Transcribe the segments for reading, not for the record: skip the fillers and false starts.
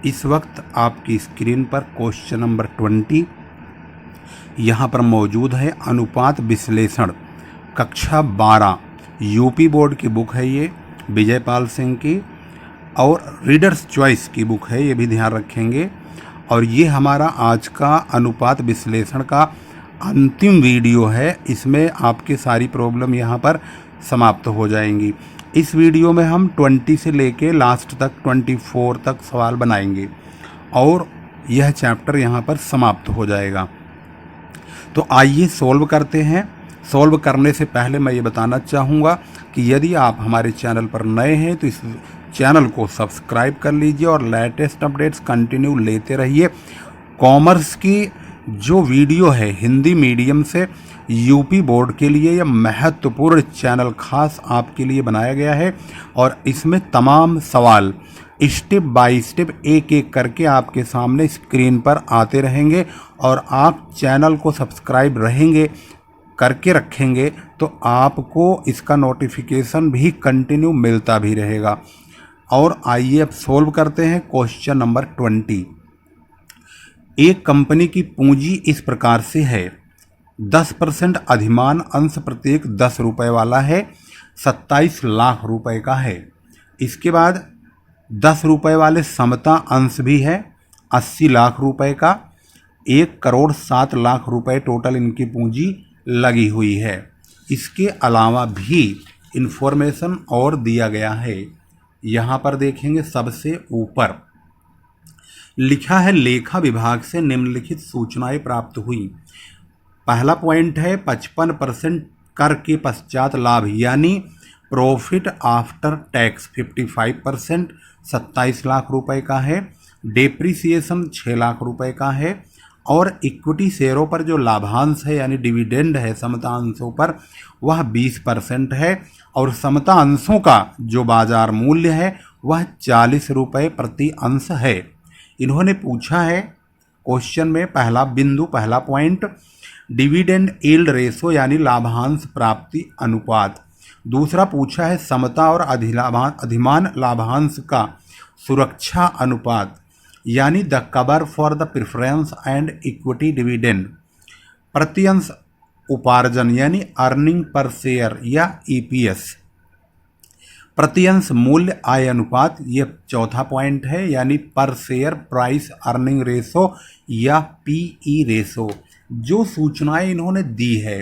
इस वक्त आपकी स्क्रीन पर क्वेश्चन नंबर 20 यहाँ पर मौजूद है। अनुपात विश्लेषण कक्षा 12 यूपी बोर्ड की बुक है ये, विजयपाल सिंह की, और रीडर्स चॉइस की बुक है, ये भी ध्यान रखेंगे। और ये हमारा आज का अनुपात विश्लेषण का अंतिम वीडियो है। इसमें आपके सारी प्रॉब्लम यहाँ पर समाप्त हो जाएंगी। इस वीडियो में हम 20 से लेके लास्ट तक 24 तक सवाल बनाएंगे और यह चैप्टर यहाँ पर समाप्त हो जाएगा। तो आइए सॉल्व करते हैं। सॉल्व करने से पहले मैं ये बताना चाहूँगा कि यदि आप हमारे चैनल पर नए हैं तो इस चैनल को सब्सक्राइब कर लीजिए और लेटेस्ट अपडेट्स कंटिन्यू लेते रहिए। कॉमर्स की जो वीडियो है हिंदी मीडियम से यूपी बोर्ड के लिए यह महत्वपूर्ण चैनल खास आपके लिए बनाया गया है और इसमें तमाम सवाल स्टेप बाय स्टेप एक एक करके आपके सामने स्क्रीन पर आते रहेंगे और आप चैनल को सब्सक्राइब रहेंगे करके रखेंगे तो आपको इसका नोटिफिकेशन भी कंटिन्यू मिलता भी रहेगा। और आइए अब सोल्व करते हैं क्वेश्चन नंबर 20। एक कंपनी की पूंजी इस प्रकार से है। 10% अधिमान अंश प्रत्येक 10 रुपये वाला है, 27 लाख रुपए का है। इसके बाद 10 रुपये वाले समता अंश भी है, 80 लाख रुपए का। 1 करोड़ 7 लाख रुपए टोटल इनकी पूंजी लगी हुई है। इसके अलावा भी इंफॉर्मेशन और दिया गया है। यहाँ पर देखेंगे सबसे ऊपर लिखा है लेखा विभाग से निम्नलिखित सूचनाएं प्राप्त हुई। पहला पॉइंट है 55% कर के पश्चात लाभ यानी प्रॉफिट आफ्टर टैक्स 55% 27 लाख रुपए का है। डेप्रिसिएशन 6 लाख रुपए का है और इक्विटी शेयरों पर जो लाभांश है यानी डिविडेंड है समता अंशों पर वह 20% है और समता अंशों का जो बाजार मूल्य है वह 40 रुपये प्रति अंश है। इन्होंने पूछा है क्वेश्चन में पहला पॉइंट डिविडेंड यील्ड रेशो यानी लाभांश प्राप्ति अनुपात। दूसरा पूछा है समता और अधिमान लाभांश का सुरक्षा अनुपात यानी the cover for the preference and equity dividend. प्रति अंश उपार्जन यानी अर्निंग पर शेयर या ईपीएस। प्रति अंश मूल्य आय अनुपात ये चौथा पॉइंट है यानी पर शेयर प्राइस अर्निंग रेशो या पीई रेशो। जो सूचनाएं इन्होंने दी है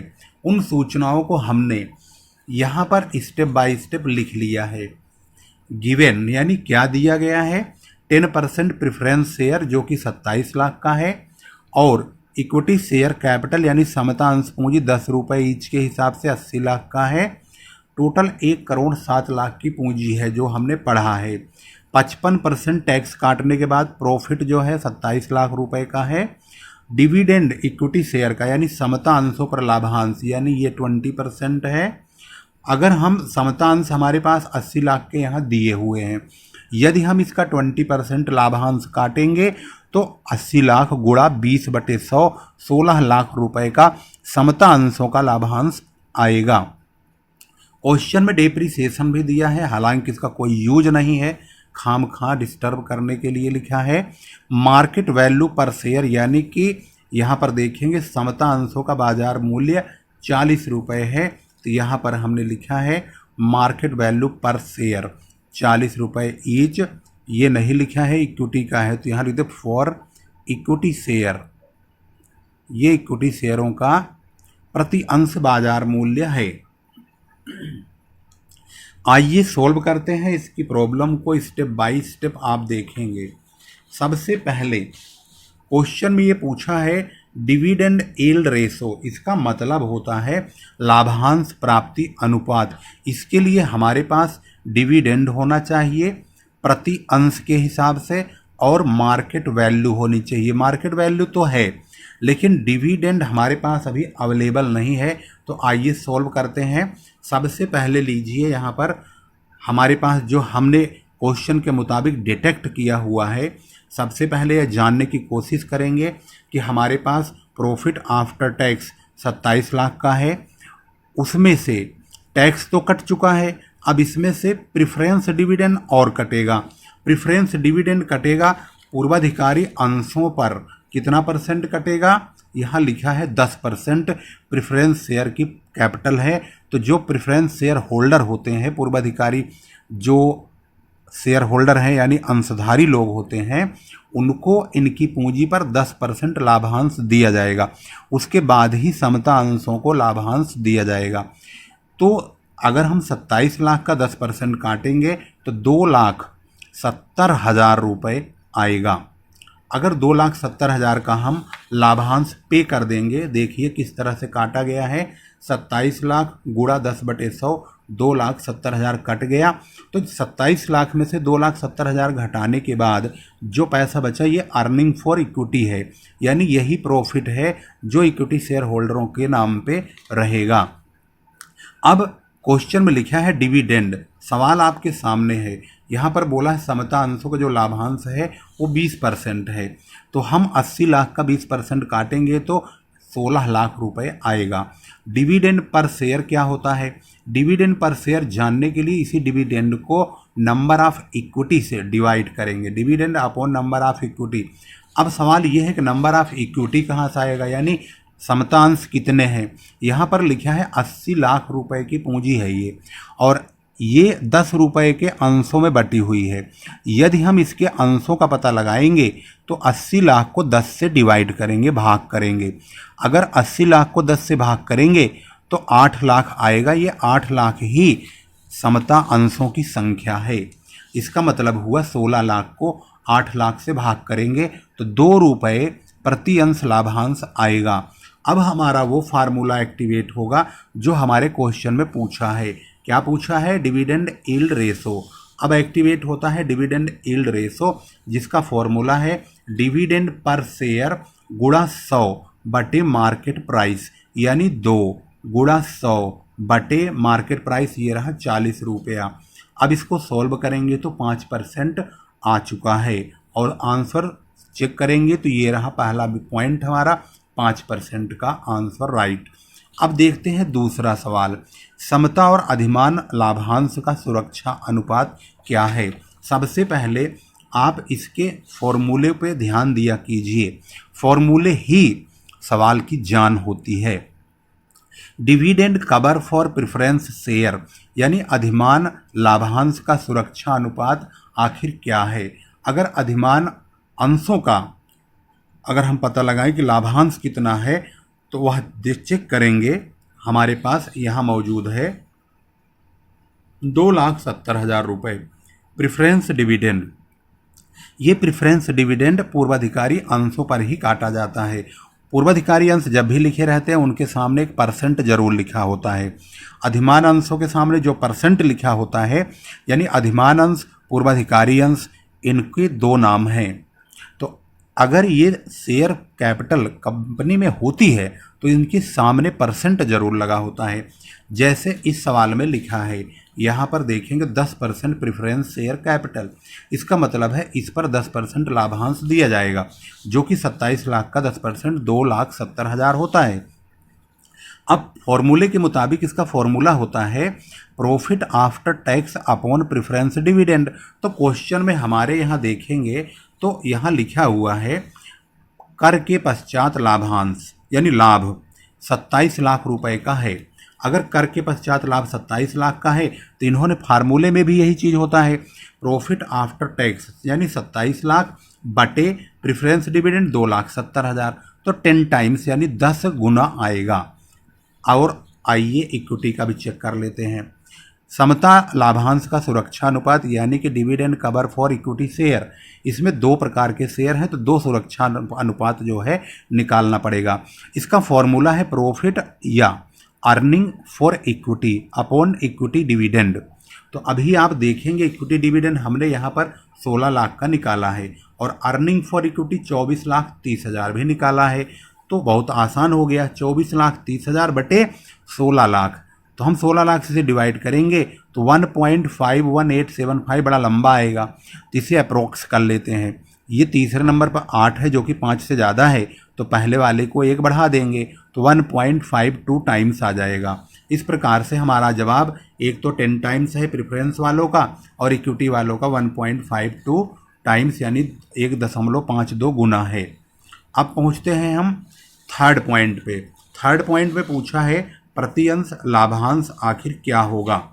उन सूचनाओं को हमने यहाँ पर स्टेप बाय स्टेप लिख लिया है। गिवन यानी क्या दिया गया है 10% प्रेफरेंस शेयर जो कि 27 लाख का है और इक्विटी शेयर कैपिटल यानी समता अंश पूंजी 10 रुपये ईच के हिसाब से 80 लाख का है। टोटल 1 करोड़ 7 लाख की पूंजी है जो हमने पढ़ा है। 55% टैक्स काटने के बाद प्रॉफिट जो है 27 लाख रुपए का है। डिविडेंड इक्विटी शेयर का यानी समता अंशों पर लाभांश यानी ये 20% है। अगर हम समता अंश हमारे पास 80 लाख के यहाँ दिए हुए हैं, यदि हम इसका 20% लाभांश काटेंगे तो 80 लाख गुणा 20/100 16 लाख रुपए का समता अंशों का लाभांश आएगा। क्वेश्चन में डेप्रिसिएशन भी दिया है, हालांकि इसका कोई यूज नहीं है, खाम खा डिस्टर्ब करने के लिए लिखा है। मार्केट वैल्यू पर शेयर यानी कि यहाँ पर देखेंगे समता अंशों का बाजार मूल्य 40 रुपये है तो यहाँ पर हमने लिखा है मार्केट वैल्यू पर शेयर 40 रुपये ईच। ये नहीं लिखा है इक्विटी का है तो यहाँ लिखते फॉर इक्विटी शेयर। ये इक्विटी शेयरों का प्रति अंश बाजार मूल्य है। आइए सोल्व करते हैं इसकी प्रॉब्लम को स्टेप बाय स्टेप आप देखेंगे। सबसे पहले क्वेश्चन में ये पूछा है डिविडेंड यील्ड रेशो, इसका मतलब होता है लाभांश प्राप्ति अनुपात। इसके लिए हमारे पास डिविडेंड होना चाहिए प्रति अंश के हिसाब से और मार्केट वैल्यू होनी चाहिए। मार्केट वैल्यू तो है लेकिन डिविडेंड हमारे पास अभी अवेलेबल नहीं है तो आइए सॉल्व करते हैं। सबसे पहले लीजिए यहाँ पर हमारे पास जो हमने क्वेश्चन के मुताबिक डिटेक्ट किया हुआ है, सबसे पहले यह जानने की कोशिश करेंगे कि हमारे पास प्रॉफिट आफ्टर टैक्स 27 लाख का है, उसमें से टैक्स तो कट चुका है, अब इसमें से प्रेफरेंस डिविडेंड और कटेगा। प्रेफरेंस डिविडेंड कटेगा पूर्वाधिकारी अंशों पर कितना परसेंट कटेगा, यहाँ लिखा है 10% प्रेफरेंस शेयर की कैपिटल है। तो जो प्रेफरेंस शेयर होल्डर होते हैं, पूर्वाधिकारी जो शेयर होल्डर हैं यानी अंशधारी लोग होते हैं, उनको इनकी पूंजी पर 10% लाभांश दिया जाएगा। उसके बाद ही समता अंशों को लाभांश दिया जाएगा। तो अगर हम 27 लाख का 10% काटेंगे तो 2,70,000 रुपये आएगा। अगर 2,70,000 का हम लाभांश पे कर देंगे, देखिए किस तरह से काटा गया है, 27 लाख गुणा 10/100, 2,70,000 कट गया। तो 27 लाख में से 2,70,000 घटाने के बाद जो पैसा बचा ये अर्निंग फॉर इक्विटी है, यानी यही प्रॉफिट है जो इक्विटी शेयर होल्डरों के नाम पे रहेगा। अब क्वेश्चन में लिखा है डिविडेंड, सवाल आपके सामने है। यहाँ पर बोला है समता अंशों का जो लाभांश है वो 20% है। तो हम 80 लाख का 20% काटेंगे तो 16 लाख रुपए आएगा। डिविडेंड पर शेयर क्या होता है, डिविडेंड पर शेयर जानने के लिए इसी डिविडेंड को नंबर ऑफ इक्विटी से डिवाइड करेंगे, dividend upon number of equity. अब सवाल ये है कि नंबर ऑफ इक्विटी कहाँ से आएगा, यानी समतांश कितने हैं। यहाँ पर लिखा है 80 लाख रुपए की पूंजी है ये, और ये 10 रुपए के अंशों में बटी हुई है। यदि हम इसके अंशों का पता लगाएंगे तो 80 लाख को 10 से डिवाइड करेंगे, भाग करेंगे। अगर 80 लाख को 10 से भाग करेंगे तो 8 लाख आएगा। ये 8 लाख ही समता अंशों की संख्या है। इसका मतलब हुआ 16 लाख को 8 लाख से भाग करेंगे तो 2 रुपये प्रति अंश लाभांश आएगा। अब हमारा वो फार्मूला एक्टिवेट होगा जो हमारे क्वेश्चन में पूछा है। क्या पूछा है, डिविडेंड यील्ड रेशो। अब एक्टिवेट होता है डिविडेंड यील्ड रेशो, जिसका फॉर्मूला है डिविडेंड पर शेयर गुणा 100 बटे मार्केट प्राइस, यानी 2 गुणा 100 बटे मार्केट प्राइस, ये रहा 40 रुपया। अब इसको सॉल्व करेंगे तो 5% आ चुका है, और आंसर चेक करेंगे तो ये रहा पहला पॉइंट हमारा, 5% का आंसर राइट। अब देखते हैं दूसरा सवाल, समता और अधिमान लाभांश का सुरक्षा अनुपात क्या है। सबसे पहले आप इसके फॉर्मूले पे ध्यान दिया कीजिए, फॉर्मूले ही सवाल की जान होती है। Dividend cover for preference share, यानी अधिमान लाभांश का सुरक्षा अनुपात आखिर क्या है। अगर अधिमान अंशों का अगर हम पता लगाएं कि लाभांश कितना है तो वह चेक करेंगे। हमारे पास यहाँ मौजूद है 2,70,000 रुपये प्रेफरेंस डिविडेंड। ये प्रेफरेंस डिविडेंड पूर्वाधिकारी अंशों पर ही काटा जाता है। पूर्वाधिकारी अंश जब भी लिखे रहते हैं उनके सामने एक परसेंट जरूर लिखा होता है। अधिमान अंशों के सामने जो परसेंट लिखा होता है, यानी अधिमान अंश पूर्वाधिकारी अंश, इनके 2 नाम हैं। तो अगर ये शेयर कैपिटल कंपनी में होती है तो इनके सामने परसेंट जरूर लगा होता है। जैसे इस सवाल में लिखा है, यहाँ पर देखेंगे 10% प्रेफरेंस शेयर कैपिटल, इसका मतलब है इस पर 10% लाभांश दिया जाएगा, जो कि 27 लाख का 10% 2,70,000 होता है। अब फॉर्मूले के मुताबिक इसका फॉर्मूला होता है profit after tax upon preference dividend. तो क्वेश्चन में हमारे यहाँ देखेंगे तो यहाँ लिखा हुआ है कर के पश्चात लाभांश, यानी लाभ 27 लाख रुपए का है। अगर कर के पश्चात लाभ 27 लाख का है तो इन्होंने फार्मूले में भी यही चीज़ होता है, प्रॉफिट आफ्टर टैक्स, यानी 27 लाख बटे प्रेफरेंस डिविडेंड 2,70,000, तो 10 टाइम्स यानी 10 गुना आएगा। और आइए इक्विटी का भी चेक कर लेते हैं। समता लाभांश का सुरक्षा अनुपात, यानी कि dividend cover for equity share, इसमें 2 प्रकार के शेयर हैं तो 2 सुरक्षा अनुपात जो है निकालना पड़ेगा। इसका फॉर्मूला है प्रॉफिट या earning for equity upon equity dividend. तो अभी आप देखेंगे इक्विटी डिविडेंड हमने यहाँ पर 16 लाख का निकाला है और अर्निंग फॉर इक्विटी 24,30,000 भी निकाला है। तो बहुत आसान हो गया, 24,30,000 बटे 16 लाख। तो हम 16 लाख से डिवाइड करेंगे तो 1.51875 बड़ा लंबा आएगा, तो इसे अप्रोक्स कर लेते हैं। ये तीसरे नंबर पर 8 है जो कि 5 से ज़्यादा है, तो पहले वाले को 1 बढ़ा देंगे तो 1.52 टाइम्स आ जाएगा। इस प्रकार से हमारा जवाब एक तो 10 टाइम्स है प्रेफरेंस वालों का और इक्विटी वालों का 1.52 टाइम्स यानी 1.52 गुना है। अब पहुंचते हैं हम थर्ड पॉइंट पे। थर्ड पॉइंट पे पूछा है प्रति अंश लाभांश आखिर क्या होगा।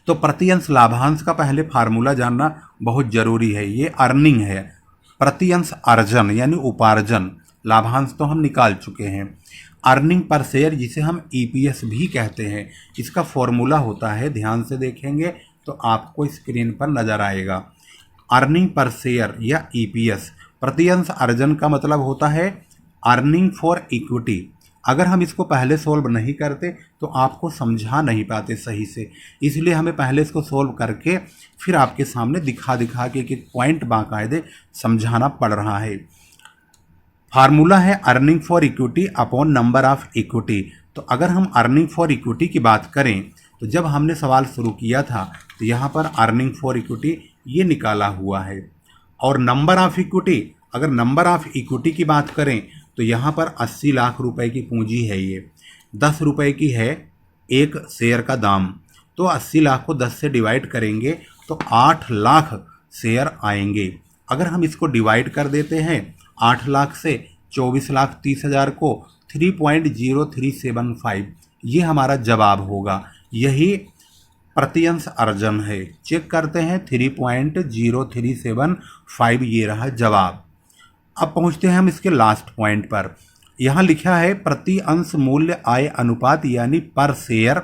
तो प्रति अंश लाभांश का पहले फार्मूला जानना बहुत जरूरी है। ये अर्निंग है, प्रति अंश अर्जन यानी उपार्जन। लाभांश तो हम निकाल चुके हैं। अर्निंग पर शेयर जिसे हम ईपीएस भी कहते हैं, इसका फॉर्मूला होता है, ध्यान से देखेंगे तो आपको स्क्रीन पर नजर आएगा। अर्निंग पर शेयर या ईपीएस, प्रति अंश अर्जन का मतलब होता है अर्निंग फॉर इक्विटी। अगर हम इसको पहले सोल्व नहीं करते तो आपको समझा नहीं पाते सही से, इसलिए हमें पहले इसको सोल्व करके फिर आपके सामने दिखा के एक पॉइंट बाकायदे समझाना पड़ रहा है। फार्मूला है earning for equity upon number of equity. तो अगर हम अर्निंग फॉर इक्विटी की बात करें तो जब हमने सवाल शुरू किया था तो यहाँ पर अर्निंग फॉर इक्विटी ये निकाला हुआ है, और नंबर ऑफ इक्विटी, अगर नंबर ऑफ इक्विटी की बात करें तो यहाँ पर 80 लाख रुपए की पूंजी है। ये 10 रुपए की है एक शेयर का दाम, तो 80 लाख को 10 से डिवाइड करेंगे तो 8 लाख शेयर आएंगे। अगर हम इसको डिवाइड कर देते हैं 8 लाख से 24,30,000 को 3.0375, ये हमारा जवाब होगा। यही प्रति अंश अर्जन है। चेक करते हैं 3.0375, ये रहा जवाब। अब पहुंचते हैं हम इसके लास्ट पॉइंट पर। यहाँ लिखा है प्रति अंश मूल्य आय अनुपात यानी पर शेयर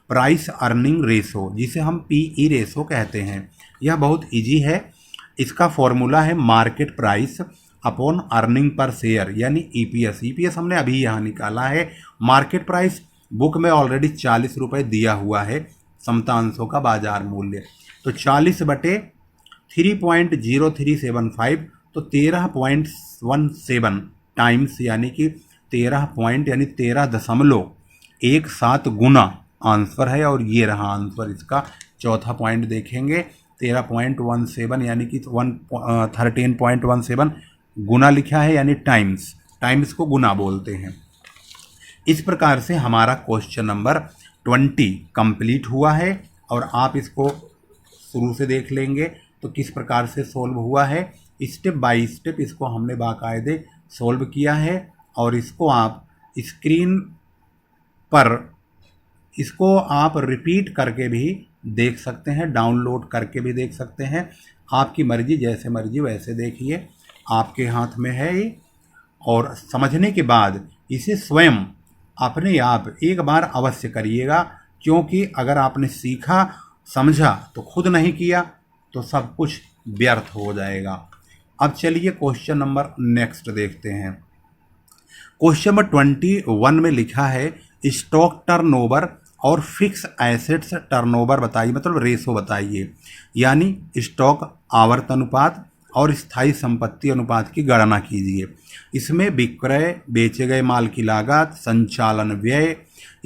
प्राइस अर्निंग रेशो, जिसे हम पीई रेशो कहते हैं। यह बहुत इजी है। इसका फॉर्मूला है market price upon earning per share यानी ईपीएस। ईपीएस हमने अभी यहाँ निकाला है। मार्केट प्राइस बुक में ऑलरेडी 40 रुपये दिया हुआ है, समता अंशों का बाजार मूल्य। तो 40/3.0375 तो 13.17 टाइम्स यानी कि 13.17 गुना आंसर है। और ये रहा आंसर। इसका चौथा पॉइंट देखेंगे 13.17 यानी कि 13.17 गुना लिखा है यानी टाइम्स। टाइम्स को गुना बोलते हैं। इस प्रकार से हमारा क्वेश्चन नंबर 20 कंप्लीट हुआ है, और आप इसको शुरू से देख लेंगे तो किस प्रकार से सॉल्व हुआ है। स्टेप बाय स्टेप इसको हमने बाकायदे सॉल्व किया है, और इसको आप स्क्रीन पर इसको आप रिपीट करके भी देख सकते हैं, डाउनलोड करके भी देख सकते हैं। आपकी मर्जी, जैसे मर्जी वैसे देखिए, आपके हाथ में है ये। और समझने के बाद इसे स्वयं अपने आप एक बार अवश्य करिएगा, क्योंकि अगर आपने सीखा समझा तो खुद नहीं किया तो सब कुछ व्यर्थ हो जाएगा। अब चलिए क्वेश्चन नंबर नेक्स्ट देखते हैं। क्वेश्चन नंबर 21 में लिखा है स्टॉक टर्नओवर और फिक्स एसेट्स टर्नओवर बताइए, मतलब रेशो बताइए, यानी स्टॉक आवर्त अनुपात और स्थायी संपत्ति अनुपात की गणना कीजिए। इसमें विक्रय, बेचे गए माल की लागत, संचालन व्यय,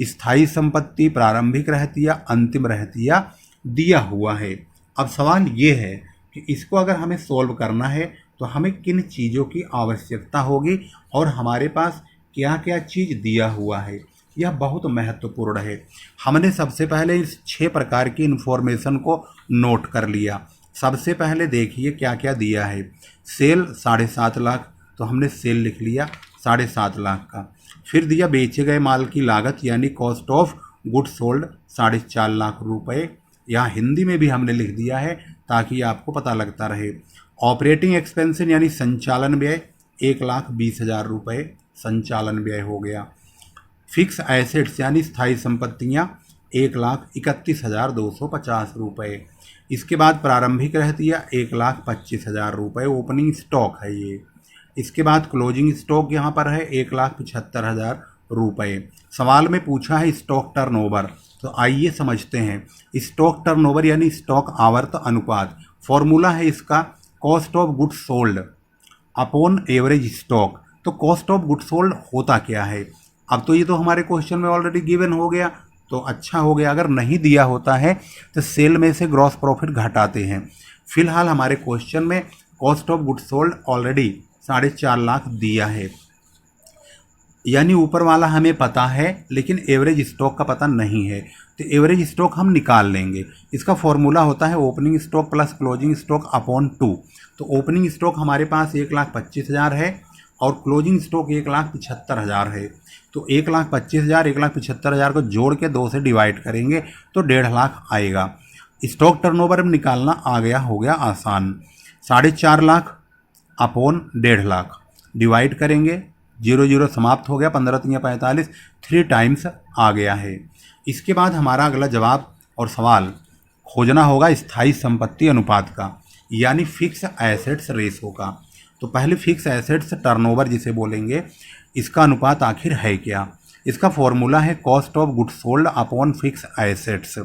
स्थायी संपत्ति प्रारंभिक रहतिया, अंतिम रहतिया दिया हुआ है। अब सवाल ये है कि इसको अगर हमें सोल्व करना है तो हमें किन चीज़ों की आवश्यकता होगी और हमारे पास क्या क्या चीज़ दिया हुआ है, यह बहुत महत्वपूर्ण है। हमने सबसे पहले इस 6 प्रकार की इन्फॉर्मेशन को नोट कर लिया। सबसे पहले देखिए क्या क्या दिया है। सेल 7.5 लाख, तो हमने सेल लिख लिया 7.5 लाख का। फिर दिया बेचे गए माल की लागत यानी cost of goods sold 4.5 lakh रुपए, यहाँ हिंदी में भी हमने लिख दिया है ताकि आपको पता लगता रहे। ऑपरेटिंग एक्सपेंस यानी संचालन व्यय 1,20,000 रुपये संचालन व्यय हो गया। फिक्स एसेट्स यानी स्थायी संपत्तियाँ 1,31,250 रुपये। इसके बाद प्रारंभिक रहतिया 1,25,000 रुपये, ओपनिंग स्टॉक है ये। इसके बाद क्लोजिंग स्टॉक यहाँ पर है 1,75,000 रुपये। सवाल में पूछा है स्टॉक टर्नओवर, तो आइए समझते हैं। स्टॉक टर्नओवर यानी स्टॉक आवर्त अनुपात, फॉर्मूला है इसका cost of goods sold upon average stock. तो कॉस्ट ऑफ गुड्स सोल्ड होता क्या है? अब तो ये तो हमारे क्वेश्चन में ऑलरेडी गिवन हो गया, तो अच्छा हो गया। अगर नहीं दिया होता है तो सेल में से ग्रॉस प्रॉफिट घटाते हैं। फिलहाल हमारे क्वेश्चन में cost of goods sold already 4.5 lakh दिया है। यानी ऊपर वाला हमें पता है लेकिन एवरेज स्टॉक का पता नहीं है, तो एवरेज स्टॉक हम निकाल लेंगे। इसका फॉर्मूला होता है opening stock plus closing stock upon 2। तो ओपनिंग स्टॉक हमारे पास 1,25,000 है और क्लोजिंग स्टॉक 1,75,000 है। तो 1,25,000 1,75,000 को जोड़ के 2 से डिवाइड करेंगे तो 1.5 लाख आएगा। स्टॉक टर्नओवर में निकालना आ गया, हो गया आसान। 4.5 लाख अपॉन 1.5 लाख डिवाइड करेंगे, 0 0 समाप्त हो गया, 15 3 45, 3 टाइम्स आ गया है। इसके बाद हमारा अगला जवाब और सवाल खोजना होगा स्थायी संपत्ति अनुपात का, यानी फिक्स एसेट्स रेशो का। तो पहले फिक्स एसेट्स टर्नओवर जिसे बोलेंगे, इसका अनुपात आखिर है क्या। इसका फॉर्मूला है cost of goods sold upon fix assets.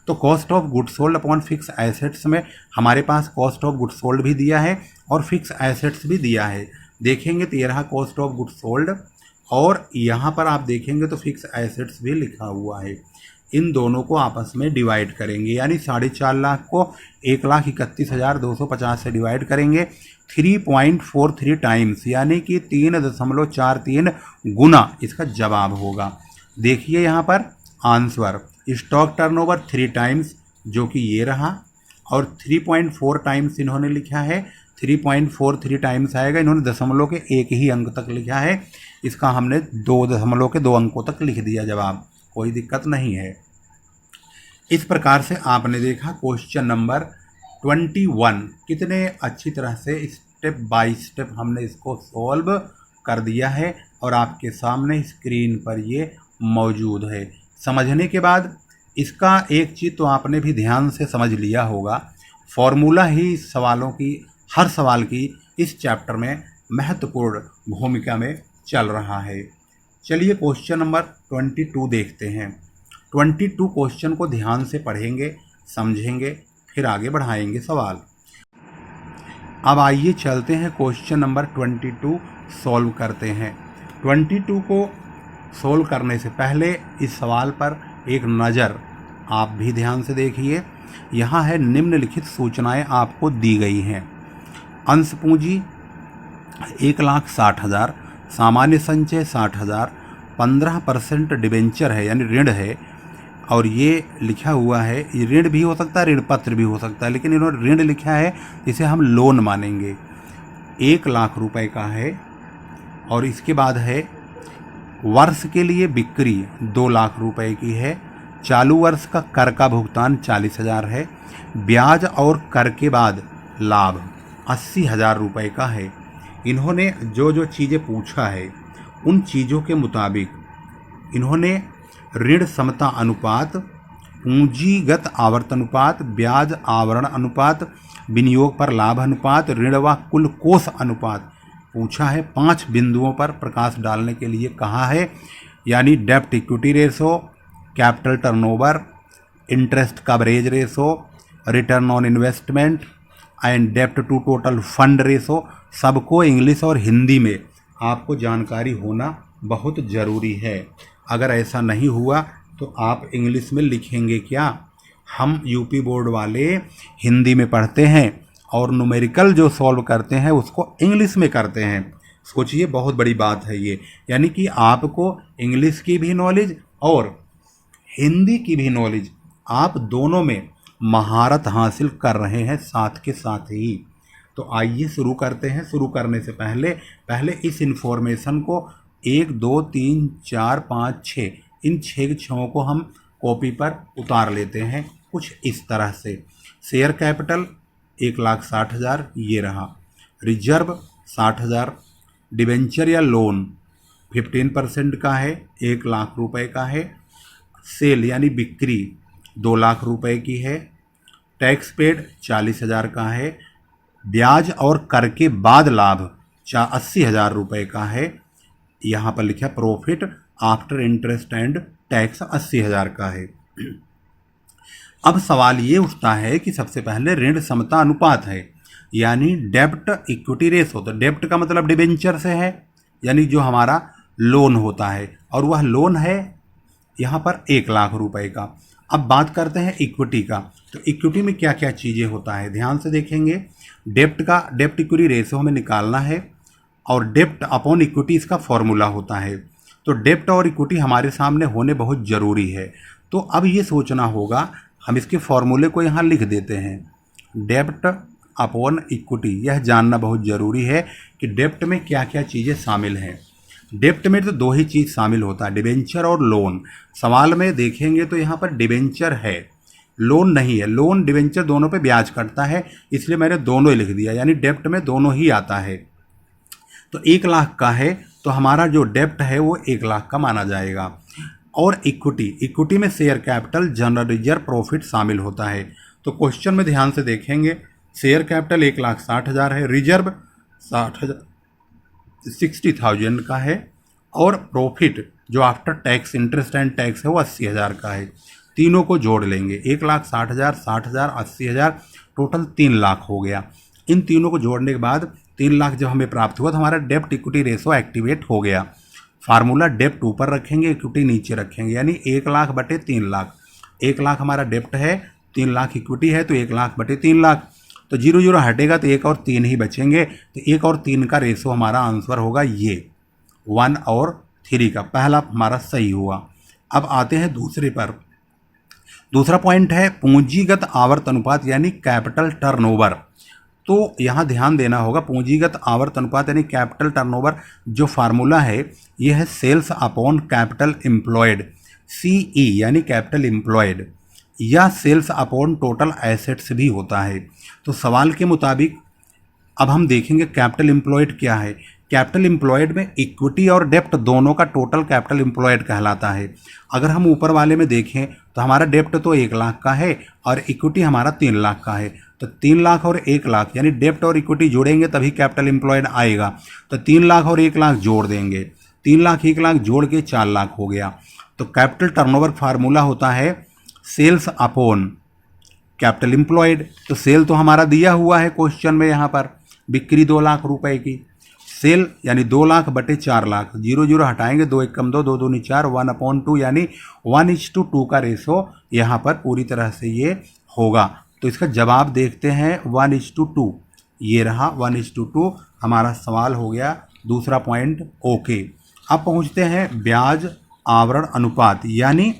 तो cost of goods sold upon fix assets में हमारे पास कॉस्ट ऑफ गुड्स सोल्ड भी दिया है और फिक्स एसेट्स भी दिया है। देखेंगे तो ये रहा कॉस्ट ऑफ गुड्स सोल्ड और यहाँ पर आप देखेंगे तो फिक्स एसेट्स भी लिखा हुआ है। इन दोनों को आपस में डिवाइड करेंगे, यानी 4.5 लाख को 1,31,250 से डिवाइड करेंगे 3.43 टाइम्स, यानी कि 3.43 गुना इसका जवाब होगा। देखिए यहाँ पर आंसर स्टॉक टर्नओवर 3 टाइम्स जो कि ये रहा, और 3.4 टाइम्स इन्होंने लिखा है, 3.43 टाइम्स आएगा। इन्होंने दशमलव के एक ही अंक तक लिखा है, इसका हमने 2 अंकों तक लिख दिया जवाब, कोई दिक्कत नहीं है। इस प्रकार से आपने देखा क्वेश्चन नंबर 21 कितने अच्छी तरह से स्टेप बाय स्टेप हमने इसको सॉल्व कर दिया है और आपके सामने स्क्रीन पर ये मौजूद है। समझने के बाद इसका एक चीज़ तो आपने भी ध्यान से समझ लिया होगा, फॉर्मूला ही सवालों की, हर सवाल की इस चैप्टर में महत्वपूर्ण भूमिका में चल रहा है। चलिए क्वेश्चन नंबर 22 देखते हैं। 22 क्वेश्चन को ध्यान से पढ़ेंगे, समझेंगे, फिर आगे बढ़ाएंगे सवाल। अब आइए चलते हैं क्वेश्चन नंबर 22 सॉल्व करते हैं। 22 को सॉल्व करने से पहले इस सवाल पर एक नज़र आप भी ध्यान से देखिए। यहाँ है निम्नलिखित सूचनाएं आपको दी गई हैं। अंश पूंजी 1,60,000, सामान्य संचय 60,000, 15% डिबेंचर है यानी ऋण है, और ये लिखा हुआ है, ये ऋण भी हो सकता है, ऋण पत्र भी हो सकता है, लेकिन इन्होंने ऋण लिखा है, इसे हम लोन मानेंगे। 1 लाख रुपए का है, और इसके बाद है वर्ष के लिए बिक्री 2 लाख रुपए की है, चालू वर्ष का कर का भुगतान 40,000 है, ब्याज और कर के बाद लाभ 80,000 रुपये का है। इन्होंने जो जो चीज़ें पूछा है उन चीज़ों के मुताबिक इन्होंने ऋण समता अनुपात, पूंजीगत आवर्त अनुपात, ब्याज आवरण अनुपात, विनियोग पर लाभ अनुपात, ऋण व कुल कोष अनुपात पूछा है। 5 बिंदुओं पर प्रकाश डालने के लिए कहा है, यानी डेब्ट equity ratio, capital turnover, interest coverage ratio, return on investment and डेब्ट टू टोटल फंड रेशो। सबको इंग्लिश और हिंदी में आपको जानकारी होना बहुत ज़रूरी है। अगर ऐसा नहीं हुआ तो आप इंग्लिश में लिखेंगे क्या। हम यूपी बोर्ड वाले हिंदी में पढ़ते हैं और न्यूमेरिकल जो सॉल्व करते हैं उसको इंग्लिश में करते हैं। सोचिए, बहुत बड़ी बात है ये, यानी कि आपको इंग्लिश की भी नॉलेज और हिंदी की भी नॉलेज, आप दोनों में महारत हासिल कर रहे हैं साथ के साथ ही। तो आइए शुरू करते हैं। शुरू करने से पहले इस इन्फॉर्मेशन को 1 2 3 4 5 6 इन 6 छहों को हम कॉपी पर उतार लेते हैं कुछ इस तरह से। शेयर कैपिटल 1,60,000 ये रहा, रिजर्व 60,000, डिबेंचर या लोन 15% का है, 1 लाख रुपए का है, सेल यानी बिक्री 2 लाख रुपए की है, टैक्स पेड 40,000 का है, ब्याज और कर के बाद लाभ 80,000 रुपये का है। यहाँ पर लिखा profit after interest and tax 80,000 का है। अब सवाल ये उठता है कि सबसे पहले ऋण समता अनुपात है, यानी डेब्ट इक्विटी रेशो। तो डेब्ट का मतलब डिबेंचर से है, यानी जो हमारा लोन होता है, और वह लोन है यहाँ पर 1 लाख रुपए का। अब बात करते हैं इक्विटी का। तो इक्विटी में क्या क्या चीज़ें होता है, ध्यान से देखेंगे। डेब्ट इक्विटी रेशो हमें निकालना है, और डेब्ट अपॉन इक्विटी इसका फॉर्मूला होता है। तो डेप्ट और इक्विटी हमारे सामने होने बहुत ज़रूरी है। तो अब ये सोचना होगा, हम इसके फॉर्मूले को यहाँ लिख देते हैं, डेप्ट अपॉन इक्विटी। यह जानना बहुत ज़रूरी है कि डेप्ट में क्या क्या चीज़ें शामिल हैं। डेप्ट में तो दो ही चीज़ शामिल होता है, डिबेंचर और लोन। सवाल में देखेंगे तो यहाँ पर डिबेंचर है, लोन नहीं है। लोन डिबेंचर दोनों पे ब्याज कटता है, इसलिए मैंने दोनों ही लिख दिया, यानी डेप्ट में दोनों ही आता है। तो 1 लाख का है तो हमारा जो डेप्ट है वो 1 लाख का माना जाएगा। और इक्विटी में share capital, general reserve, profit शामिल होता है। तो क्वेश्चन में ध्यान से देखेंगे, शेयर कैपिटल 1,60,000 है, रिजर्व 60,000 का है, और प्रॉफिट जो after tax, interest and tax है वो 80,000 का है। तीनों को जोड़ लेंगे, 1,60,000, 60,000, 80,000, टोटल 3 लाख हो गया। इन तीनों को जोड़ने के बाद 3 लाख जब हमें प्राप्त हुआ तो हमारा डेप्ट इक्विटी रेशो एक्टिवेट हो गया। फार्मूला, डेप्ट ऊपर रखेंगे, इक्विटी नीचे रखेंगे, यानी 1 लाख बटे 3 लाख। 1 लाख हमारा डेप्ट है, 3 लाख इक्विटी है, तो 1 लाख बटे 3 लाख। तो 0 0 हटेगा तो 1 और 3 ही बचेंगे। तो 1 और 3 का रेशो हमारा आंसर होगा ये 1 और 3 का। पहला हमारा सही हुआ। अब आते हैं दूसरे पर। दूसरा पॉइंट है पूंजीगत आवर्त अनुपात, यानी कैपिटल टर्नओवर। तो यहाँ ध्यान देना होगा, पूंजीगत आवर्त अनुपात यानी कैपिटल टर्नओवर जो फार्मूला है यह है sales upon capital employed, CE यानी कैपिटल एम्प्लॉयड, या सेल्स अपॉन टोटल एसेट्स भी होता है। तो सवाल के मुताबिक अब हम देखेंगे कैपिटल एम्प्लॉयड क्या है। कैपिटल एम्प्लॉयड में इक्विटी और डेप्ट दोनों का टोटल कैपिटल एम्प्लॉयड कहलाता है। अगर हम ऊपर वाले में देखें तो हमारा डेप्ट तो 1 लाख का है और इक्विटी हमारा 3 लाख का है। तो 3 लाख और 1 लाख यानी डेप्ट और इक्विटी जोड़ेंगे तभी कैपिटल एम्प्लॉयड आएगा। तो 3 लाख और 1 लाख जोड़ देंगे, 3 लाख 1 लाख जोड़ के 4 लाख हो गया। तो कैपिटल टर्नओवर फार्मूला होता है सेल्स अपॉन कैपिटल एम्प्लॉयड। तो सेल तो हमारा दिया हुआ है क्वेश्चन में, यहाँ पर बिक्री 2 लाख रुपए की, सेल यानी 2 लाख बटे 4 लाख, 0 0 हटाएंगे, 2 1 कम 2, 2 2 4, 1/2 यानी 1:2 का रेशो यहाँ पर पूरी तरह से ये होगा। तो इसका जवाब देखते हैं 1:2, ये रहा 1:2 हमारा सवाल हो गया। दूसरा पॉइंट ओके। अब पहुँचते हैं ब्याज आवरण अनुपात यानी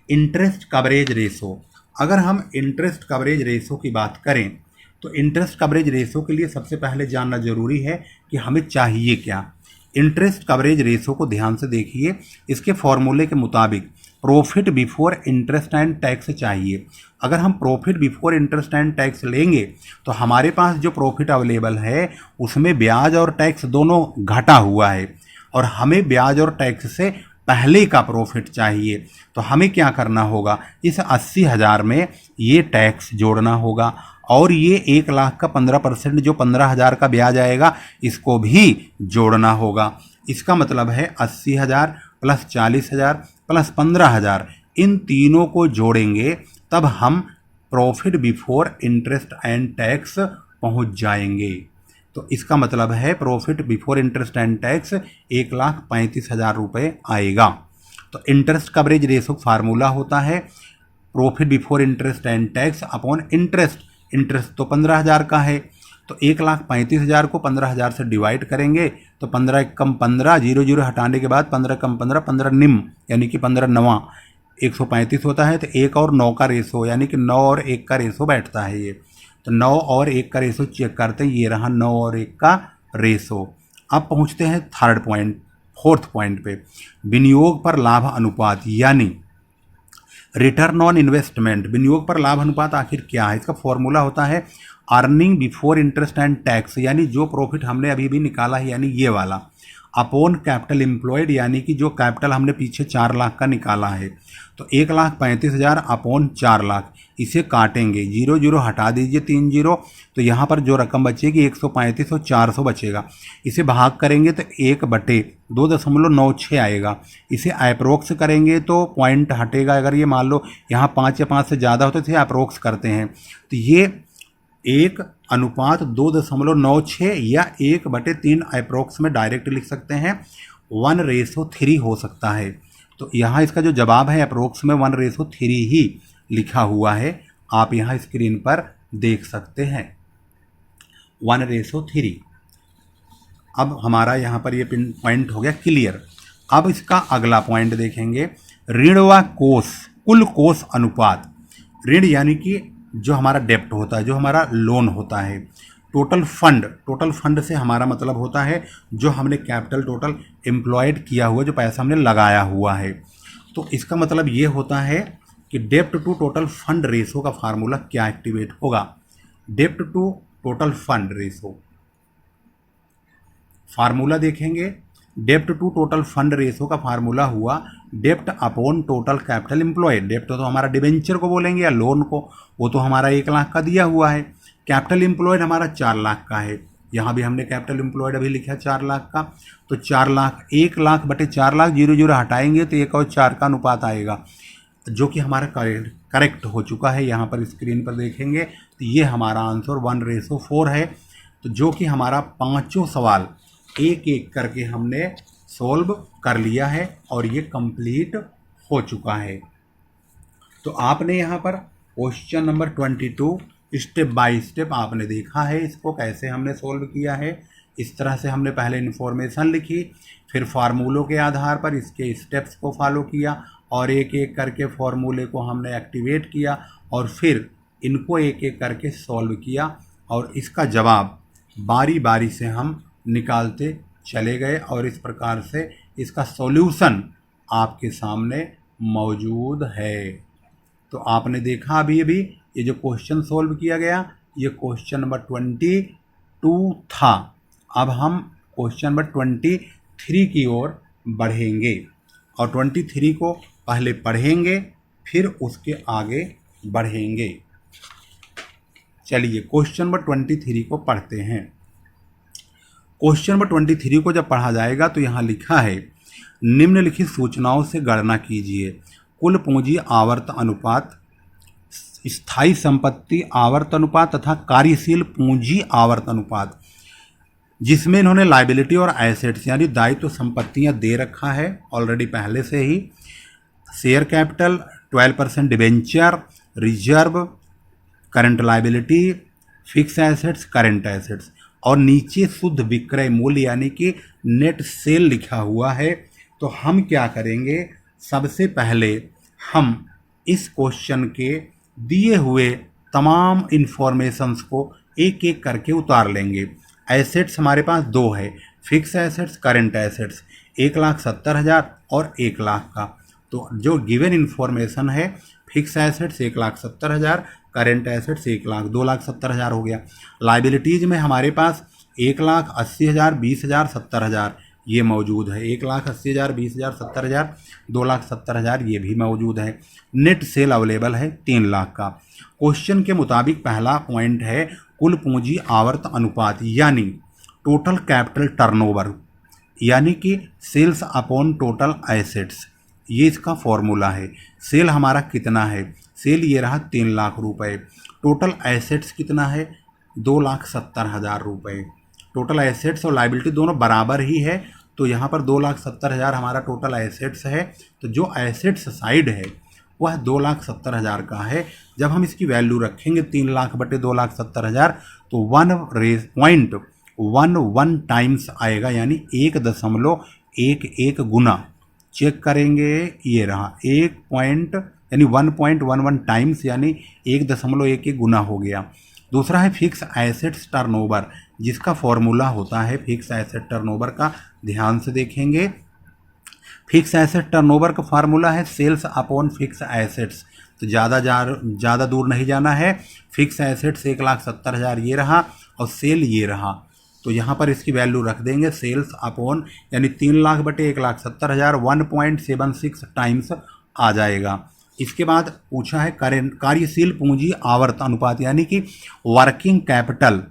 इंटरेस्ट कवरेज रेशो। अगर हम इंटरेस्ट कवरेज रेशो की बात करें तो इंटरेस्ट कवरेज रेशो के लिए सबसे पहले जानना जरूरी है कि हमें चाहिए क्या। इंटरेस्ट कवरेज रेशो को ध्यान से देखिए, इसके फॉर्मूले के मुताबिक profit before interest and tax चाहिए। अगर हम profit before interest and tax लेंगे तो हमारे पास जो प्रॉफिट अवेलेबल है उसमें ब्याज और टैक्स दोनों घटा हुआ है और हमें ब्याज और टैक्स से पहले का प्रॉफिट चाहिए। तो हमें क्या करना होगा, इस 80,000 में ये टैक्स जोड़ना होगा और ये 1 लाख का 15% जो 15,000 का ब्याज आएगा इसको भी जोड़ना होगा। इसका मतलब है 80,000 प्लस 40,000 प्लस 15,000, इन तीनों को जोड़ेंगे तब हम profit before interest and tax पहुंच जाएंगे। तो इसका मतलब है profit before interest and tax 1,35,000 रुपये आएगा। तो इंटरेस्ट कवरेज रेशो फार्मूला होता है profit before interest and tax upon interest. Interest तो 15,000 का है, तो 1,35,000 को 15,000 से डिवाइड करेंगे तो 15 कम 15, 0 0 हटाने के बाद 15 कम 15, 15 निम यानी कि 15 नवा 135 होता है। तो 1 और 9 का रेशो यानी कि 9 और 1 का रेशो बैठता है ये। तो 9 और 1 का रेशो चेक करते हैं, ये रहा 9 और 1 का रेशो। अब पहुंचते हैं फोर्थ पॉइंट पे, विनियोग पर लाभ अनुपात यानी रिटर्न ऑन इन्वेस्टमेंट। विनियोग पर लाभ अनुपात आखिर क्या है, इसका फॉर्मूला होता है earning before interest and tax, यानी जो प्रॉफिट हमने अभी भी निकाला है यानी ये वाला, अपॉन कैपिटल एम्प्लॉयड यानी कि जो कैपिटल हमने पीछे 4 लाख का निकाला है। तो 1,35,000 अपॉन 4 लाख, इसे काटेंगे, 0 0 हटा दीजिए 3 0, तो यहाँ पर जो रकम बचेगी 135 और 400 बचेगा। इसे भाग करेंगे तो 1/2.96 आएगा। इसे अप्रोक्स करेंगे तो पॉइंट हटेगा, अगर ये मान लो यहाँ 5 या 5 से ज़्यादा हो तो इसे अप्रोक्स करते हैं। तो ये 1:2.96 या 1/3 अप्रोक्स में डायरेक्ट लिख सकते हैं, 1:3 हो सकता है। तो यहाँ इसका जो जवाब है अप्रोक्स में 1:3 ही लिखा हुआ है, आप यहाँ स्क्रीन पर देख सकते हैं 1:3। अब हमारा यहाँ पर ये पॉइंट हो गया क्लियर। अब इसका अगला पॉइंट देखेंगे, ऋण व कोष, कुल कोष अनुपात। ऋण यानी कि जो हमारा डेप्ट होता है, जो हमारा लोन होता है। टोटल फंड से हमारा मतलब होता है जो हमने कैपिटल टोटल एम्प्लॉयड किया हुआ, जो पैसा हमने लगाया हुआ है। तो इसका मतलब ये होता है कि डेप्ट टू टोटल फंड रेशो का फार्मूला क्या एक्टिवेट होगा। डेप्ट to total fund ratio formula देखेंगे। डेप्ट टू टोटल फंड रेशो का फार्मूला हुआ डेप्ट अपॉन टोटल कैपिटल एम्प्लॉयड। डेप्ट तो हमारा डिबेंचर को बोलेंगे या लोन को, वो तो हमारा 1 लाख का दिया हुआ है। कैपिटल एम्प्लॉयड हमारा 4 लाख का है, यहाँ भी हमने कैपिटल एम्प्लॉयड अभी लिखा 4 लाख का। तो 4 लाख, 1 लाख बटे 4 लाख, 0 हटाएंगे तो 1 और 4 का अनुपात आएगा, जो कि हमारा करेक्ट हो चुका है। यहाँ पर स्क्रीन पर देखेंगे तो ये हमारा आंसर 1:4 है। तो जो कि हमारा 5 सवाल एक एक करके हमने सोल्व कर लिया है और ये कंप्लीट हो चुका है। तो आपने यहाँ पर question number 22 step by step आपने देखा है, इसको कैसे हमने सोल्व किया है। इस तरह से हमने पहले इन्फॉर्मेशन लिखी, फिर फार्मूलों के आधार पर इसके स्टेप्स को फॉलो किया और एक एक करके फार्मूले को हमने एक्टिवेट किया और फिर इनको एक एक करके सॉल्व किया और इसका जवाब बारी बारी से हम निकालते चले गए और इस प्रकार से इसका सॉल्यूशन आपके सामने मौजूद है। तो आपने देखा अभी ये जो क्वेश्चन सॉल्व किया गया, ये क्वेश्चन नंबर 22 था। अब हम क्वेश्चन नंबर 23 की ओर बढ़ेंगे और 23 को पहले पढ़ेंगे फिर उसके आगे बढ़ेंगे। चलिए क्वेश्चन नंबर 23 को पढ़ते हैं। क्वेश्चन नंबर 23 को जब पढ़ा जाएगा तो यहाँ लिखा है, निम्नलिखित सूचनाओं से गणना कीजिए। कुल पूंजी आवर्त अनुपात, स्थायी संपत्ति आवर्त अनुपात तथा कार्यशील पूंजी आवर्त अनुपात, जिसमें इन्होंने लायबिलिटी और एसेट्स यानी दायित्व संपत्तियां दे रखा है ऑलरेडी पहले से ही। Share capital, 12% debenture, reserve, current liability, fix assets, current assets और नीचे शुद्ध विक्रय मूल्य यानी कि नेट सेल लिखा हुआ है। तो हम क्या करेंगे, सबसे पहले हम इस क्वेश्चन के दिए हुए तमाम इंफॉर्मेशंस को एक एक करके उतार लेंगे। एसेट्स हमारे पास 2 है, फिक्स एसेट्स, करंट एसेट्स, 1,70,000 और 1 लाख का। तो जो गिवन इंफॉर्मेशन है, fix assets 1,70,000, current assets 1 lakh, 2,70,000 हो गया। लाइबिलिटीज़ में हमारे पास 1,80,000, 20,000, 70,000 ये मौजूद है। 1,80,000, 20,000, 70,000, 2,70,000 ये भी मौजूद है। नेट सेल अवेलेबल है 3 लाख का। क्वेश्चन के मुताबिक पहला पॉइंट है कुल पूंजी आवर्त अनुपात यानी टोटल कैपिटल टर्नओवर यानी कि सेल्स अपॉन टोटल एसेट्स, ये इसका फॉर्मूला है। सेल हमारा कितना है, सेल ये रहा 3 लाख रुपए। टोटल एसेट्स कितना है, 2,70,000 रुपये। टोटल एसेट्स और लायबिलिटी दोनों बराबर ही है, तो यहाँ पर 2,70,000 हमारा टोटल एसेट्स है। तो जो एसेट्स साइड है वह 2,70,000 का है। जब हम इसकी वैल्यू रखेंगे 3 लाख बटे 2,70,000 तो 1.11 टाइम्स आएगा, यानी 1.11 गुना। चेक करेंगे, ये रहा 1.11 टाइम्स यानी 1.11 गुना हो गया। दूसरा है फिक्स एसेट्स टर्नओवर, जिसका फॉर्मूला होता है फिक्स एसेट टर्नओवर का। ध्यान से देखेंगे, फिक्स एसेट टर्नओवर का फार्मूला है सेल्स अपॉन फिक्स एसेट्स। तो ज़्यादा दूर नहीं जाना है। फिक्स एसेट्स 1,70,000 ये रहा और सेल ये रहा, तो यहाँ पर इसकी वैल्यू रख देंगे सेल्स अपॉन यानी 3 लाख बटे 1,70,000, 1.76 टाइम्स आ जाएगा। इसके बाद पूछा है कार्यशील पूंजी आवर्त अनुपात यानी कि वर्किंग कैपिटल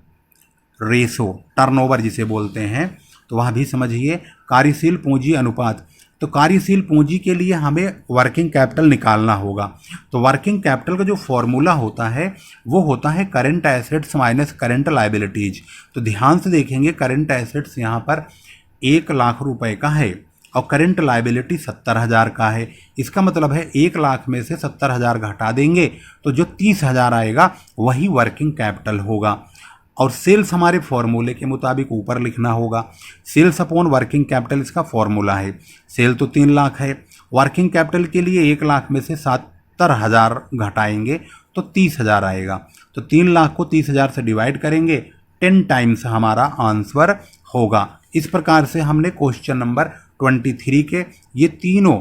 रेशो टर्नओवर जिसे बोलते हैं। तो वहाँ भी समझिए कार्यशील पूंजी अनुपात। तो कार्यशील पूंजी के लिए हमें वर्किंग कैपिटल निकालना होगा। तो वर्किंग कैपिटल का जो फॉर्मूला होता है वो होता है current assets minus current liabilities. तो ध्यान से देखेंगे, करंट एसेट्स यहाँ पर 1 लाख रुपए का है और करंट लायबिलिटी 70,000 का है। इसका मतलब है 1 लाख में से 70,000 घटा देंगे तो जो 30,000 आएगा वही वर्किंग कैपिटल होगा। और सेल्स हमारे फॉर्मूले के मुताबिक ऊपर लिखना होगा। सेल्स अपॉन वर्किंग कैपिटल इसका फॉर्मूला है। सेल तो 3 लाख है, वर्किंग कैपिटल के लिए 1 लाख में से 70,000 घटाएंगे तो 30,000 आएगा। तो 3 लाख को 30,000 से डिवाइड करेंगे, 10 टाइम्स हमारा आंसर होगा। इस प्रकार से हमने क्वेश्चन नंबर 23 के ये तीनों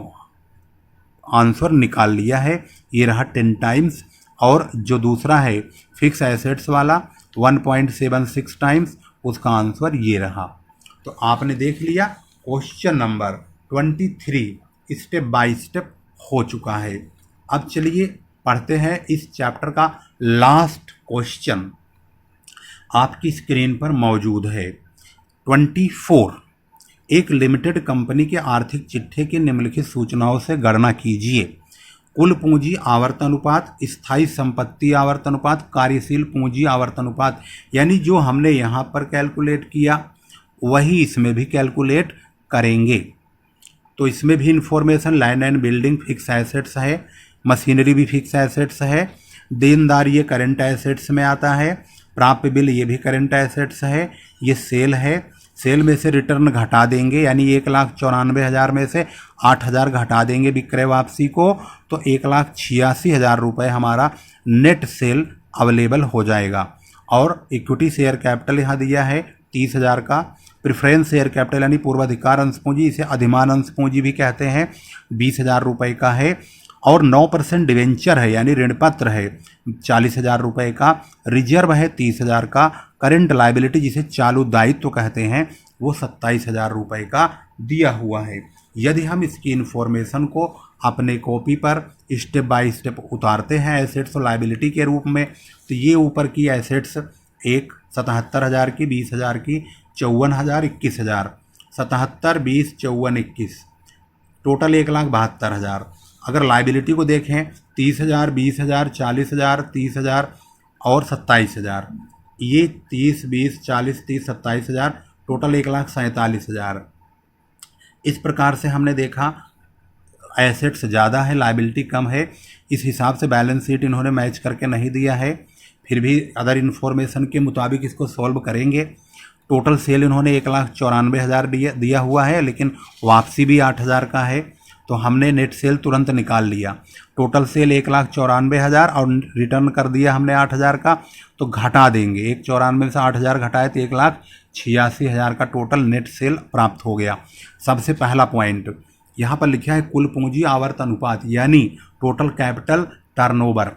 आंसर निकाल लिया है। ये रहा 10 टाइम्स, और जो दूसरा है फिक्स एसेट्स वाला 1.76 टाइम्स, उसका आंसर ये रहा। तो आपने देख लिया question number 23 step by step हो चुका है। अब चलिए पढ़ते हैं इस चैप्टर का लास्ट क्वेश्चन, आपकी स्क्रीन पर मौजूद है। 24 एक लिमिटेड कंपनी के आर्थिक चिट्ठे की निम्नलिखित सूचनाओं से गणना कीजिए। कुल पूंजी आवर्त अनुपात, स्थायी संपत्ति आवर्त अनुपात, कार्यशील पूंजी आवर्त अनुपात। यानी जो हमने यहाँ पर कैलकुलेट किया वही इसमें भी कैलकुलेट करेंगे। तो इसमें भी information, land and building fix assets है, मशीनरी भी फिक्स एसेट्स है, देनदार ये करंट एसेट्स में आता है, प्राप्य बिल ये भी करंट एसेट्स है, ये सेल है। सेल में से रिटर्न घटा देंगे, यानी 1,94,000 में से 8,000 घटा देंगे विक्रय वापसी को, तो 1,86,000 रुपये हमारा नेट सेल अवेलेबल हो जाएगा। और इक्विटी शेयर कैपिटल यहाँ दिया है 30,000 का। प्रेफरेंस शेयर कैपिटल यानी पूर्वाधिकार अंश पूंजी, इसे अधिमान अंश पूंजी भी कहते हैं, 20,000 रुपये का है। और 9% डिवेंचर है यानी ऋण पत्र है 40,000 रुपये का। रिजर्व है 30,000 का। करंट लायबिलिटी जिसे चालू दायित्व कहते हैं वो 27,000 रुपये का दिया हुआ है। यदि हम इसकी इन्फॉर्मेशन को अपने कॉपी पर स्टेप बाय स्टेप उतारते हैं एसेट्स और लायबिलिटी के रूप में, तो ये ऊपर की एसेट्स 77,000 की, 20,000 की, 54,000, 21,000, 77, 20, 54, 21, टोटल 1,72,000। अगर लायबिलिटी को देखें 30,000, 20,000, 40,000, 30,000 और 27,000, ये 30, 20, 40, 30, 27,000, टोटल 1,47,000। इस प्रकार से हमने देखा एसेट्स ज़्यादा है, लायबिलिटी कम है। इस हिसाब से बैलेंस शीट इन्होंने मैच करके नहीं दिया है, फिर भी अदर इन्फॉर्मेशन के मुताबिक इसको सॉल्व करेंगे। टोटल सेल इन्होंने 1,94,000 दिया हुआ है, लेकिन वापसी भी 8,000 का है, तो हमने नेट सेल तुरंत निकाल लिया। टोटल सेल 1,94,000 और रिटर्न कर दिया हमने 8,000 का, तो घटा देंगे 1,94 से 8,000 घटाए तो 1,86,000 का टोटल नेट सेल प्राप्त हो गया। सबसे पहला पॉइंट यहाँ पर लिखा है कुल पूंजी आवर्त अनुपात, यानी टोटल कैपिटल टर्नओवर।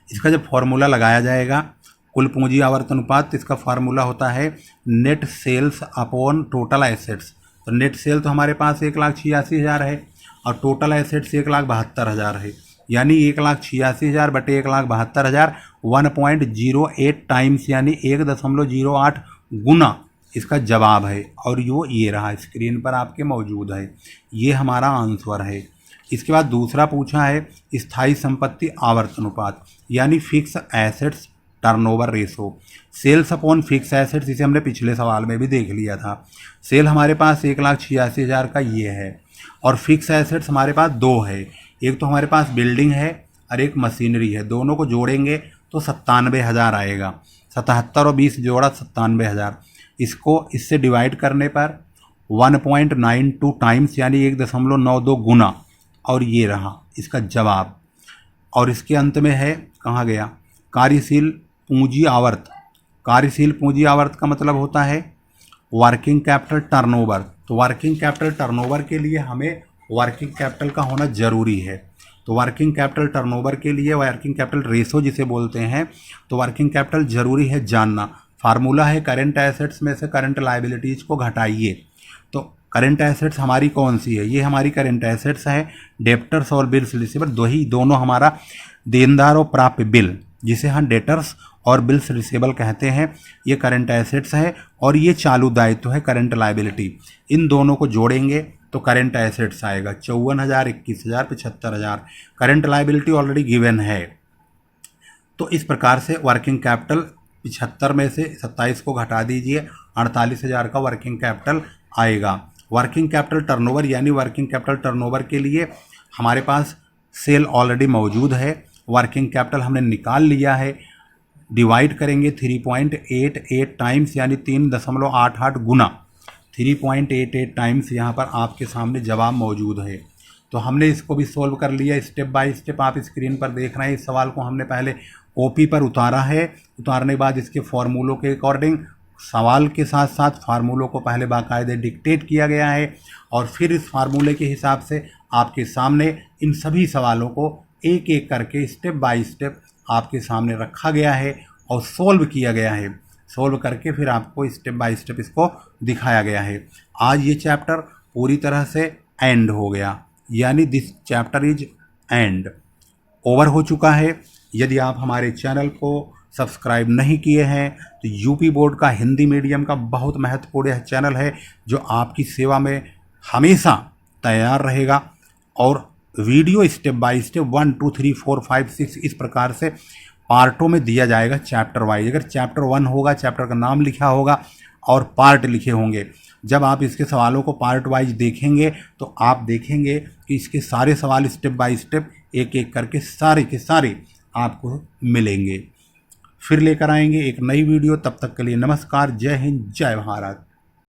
इसका जब फॉर्मूला लगाया जाएगा कुल पूंजी आवर्त अनुपात, तो इसका फार्मूला होता है net sales upon total assets. तो नेट सेल तो हमारे पास 1,86,000 है और टोटल एसेट्स 1,72,000 है, यानी 1,86,000 बटे 1,72,000 1.08 टाइम्स यानी 1.08 गुना इसका जवाब है। और ये रहा स्क्रीन पर आपके मौजूद है, ये हमारा आंसर है। इसके बाद दूसरा पूछा है स्थायी संपत्ति आवर्त अनुपात, यानी fix assets turnover ratio. Sales upon fix assets, इसे हमने पिछले सवाल में भी देख लिया था। सेल हमारे पास 1,86,000 का ये है, और फिक्स एसेट्स हमारे पास 2 है, एक तो हमारे पास बिल्डिंग है और एक मशीनरी है। दोनों को जोड़ेंगे तो 97,000 आएगा। 77 और 20 जोड़ा 97,000। इसको इससे डिवाइड करने पर 1.92 टाइम्स यानी 1.92 गुना, और ये रहा इसका जवाब। और इसके अंत में है, कहाँ गया, कार्यशील पूंजी आवर्त। कार्यशील पूंजी आवर्त का मतलब होता है वर्किंग कैपिटल टर्नओवर। तो वर्किंग कैपिटल टर्नओवर के लिए हमें वर्किंग कैपिटल का होना जरूरी है। तो वर्किंग कैपिटल टर्नओवर के लिए वर्किंग कैपिटल रेशो जिसे बोलते हैं, तो वर्किंग कैपिटल जरूरी है जानना। फार्मूला है करंट एसेट्स में से करंट लायबिलिटीज को घटाइए। तो करंट एसेट्स हमारी कौन सी है, ये हमारी करंट एसेट्स है। डेप्टर्स और बिल्स रिसीवेबल दोनों हमारा देनदार और प्राप्य बिल, जिसे हम डेटर्स और बिल्स रिसीवेबल कहते हैं, ये करंट एसेट्स है। और ये चालू दायित्व है करंट लायबिलिटी। इन दोनों को जोड़ेंगे तो करंट एसेट्स आएगा 54,000, 21,000, 75,000। करंट लायबिलिटी ऑलरेडी गिवन है। तो इस प्रकार से वर्किंग कैपिटल 75 में से 27 को घटा दीजिए, 48,000 का वर्किंग कैपिटल आएगा। वर्किंग कैपिटल टर्नओवर यानी वर्किंग कैपिटल टर्नओवर के लिए हमारे पास सेल ऑलरेडी मौजूद है, वर्किंग कैपिटल हमने निकाल लिया है। डिवाइड करेंगे 3.88 टाइम्स यानी 3.88 गुना 3.88 टाइम्स यहाँ पर आपके सामने जवाब मौजूद है। तो हमने इसको भी सोल्व कर लिया स्टेप बाय स्टेप। आप स्क्रीन पर देख रहे हैं इस सवाल को हमने पहले ओपी पर उतारा है। उतारने के बाद इसके फॉर्मूलों के अकॉर्डिंग सवाल के साथ साथ फार्मूलों को पहले बाकायदे डिक्टेट किया गया है और फिर इस फार्मूले के हिसाब से आपके सामने इन सभी सवालों को एक एक करके स्टेप बाय स्टेप आपके सामने रखा गया है और सोल्व किया गया है। सोल्व करके फिर आपको स्टेप बाय स्टेप इसको दिखाया गया है। आज ये चैप्टर पूरी तरह से एंड हो गया, यानी this chapter is and, over हो चुका है। यदि आप हमारे चैनल को सब्सक्राइब नहीं किए हैं तो यूपी बोर्ड का हिंदी मीडियम का बहुत महत्वपूर्ण यह चैनल है जो आपकी सेवा में हमेशा तैयार रहेगा और वीडियो स्टेप बाय स्टेप 1 2 3 4 5 6 इस प्रकार से पार्टों में दिया जाएगा चैप्टर वाइज। अगर चैप्टर 1 होगा, चैप्टर का नाम लिखा होगा और पार्ट लिखे होंगे। जब आप इसके सवालों को पार्ट वाइज देखेंगे तो आप देखेंगे कि इसके सारे सवाल स्टेप बाय स्टेप एक एक करके सारे के सारे आपको मिलेंगे। फिर लेकर आएंगे एक नई वीडियो। तब तक के लिए नमस्कार, जय हिंद, जय भारत।